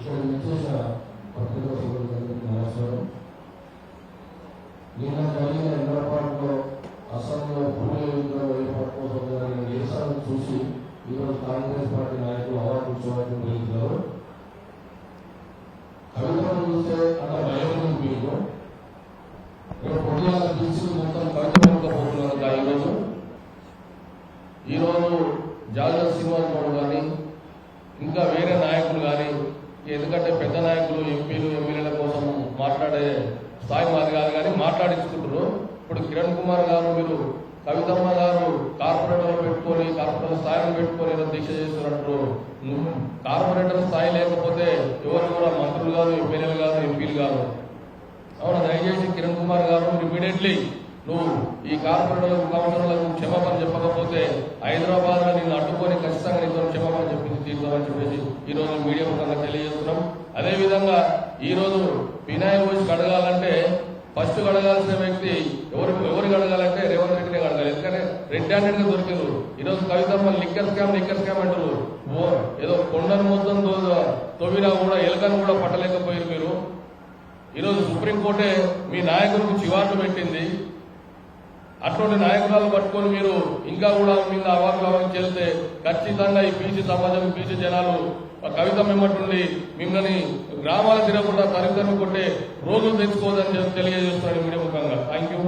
ఇక్కడ విచ్చేసిన పత్రికా సోదరులందరికీ నమస్కారం. నిన్న జరిగిన ఇంద్రపాటులో అసెంబ్లీలో భూమి యుద్ధం ఏర్పాటు కోసం జరిగిన నిరసనను చూసి ఈరోజు కాంగ్రెస్ పార్టీ నాయకులు హవా కూర్చోవడం వెళ్తున్నారు. కవితను చూస్తే అంత భయం మీకు పొద్దున పిలిచి మొత్తం కవితపోతున్నారు. ఈరోజు జాగ్రత్త శ్రీనివాస్ గౌడ్ కానీ ఇంకా వేరే నాయకులు కానీ, ఎందుకంటే పెద్ద నాయకులు ఎంపీలు ఎమ్మెల్యేల కోసం మాట్లాడే స్థాయి మాది కాదు కానీ మాట్లాడించుకుంటారు. ఇప్పుడు కిరణ్ కుమార్ గారు, మీరు కవితమ్మ గారు కార్పొరేటర్ పెట్టుకొని కార్పొరేటర్ స్థాయిని పెట్టుకొని ఏదో దీక్ష చేస్తున్నట్టు, కార్పొరేటర్ స్థాయి లేకపోతే ఎవరు కూడా మంత్రులు కాదు, ఎమ్మెల్యేలు కాదు, ఎంపీలు కాదు. అవును, దయచేసి కిరణ్ కుమార్ గారు ఇమీడియట్లీ నువ్వు ఈ కార్పొరేటర్ కౌన్సిలర్లకు క్షమాపణ చెప్పకపోతే హైదరాబాద్ లో నిన్ను అడ్డుకొని ఖచ్చితంగా నీతో క్షమాపణ చెప్పింది తీరుతామని చెప్పేసి ఈ రోజు మీడియా ముఖంగా తెలియజేస్తున్నాం. అదేవిధంగా ఈ రోజు వినాయక రోజు కడగాలంటే ఫస్ట్ కడగాల్సిన వ్యక్తి ఎవరికి అడగాలంటే రేవంత్ రెడ్డిని అడగాలి. ఎందుకంటే రెడ్ హ్యాండెడ్ గా దొరికింది. ఈరోజు కవితమ్మ లిక్కర్ స్కామ్ అంటారు. ఏదో కొండను మొత్తం తొవ్వినా కూడా ఎలకను కూడా పట్టలేకపోయారు మీరు. ఈరోజు సుప్రీంకోర్టే మీ నాయకులకు చివాట్లు పెట్టింది. అటువంటి నాయకురాలు పట్టుకొని మీరు ఇంకా కూడా మీద అవాకులు చేస్తే ఖచ్చితంగా ఈ బీసీ సమాజం, బీసీ జనాలు కవిత మెమ్మటుండి మిమ్మల్ని గ్రామాల తిరగకుండా తరితను కొట్టే రోజులు తెచ్చుకోవద్దని తెలియజేస్తున్నాడు మీడియా ముఖంగా. Thank you.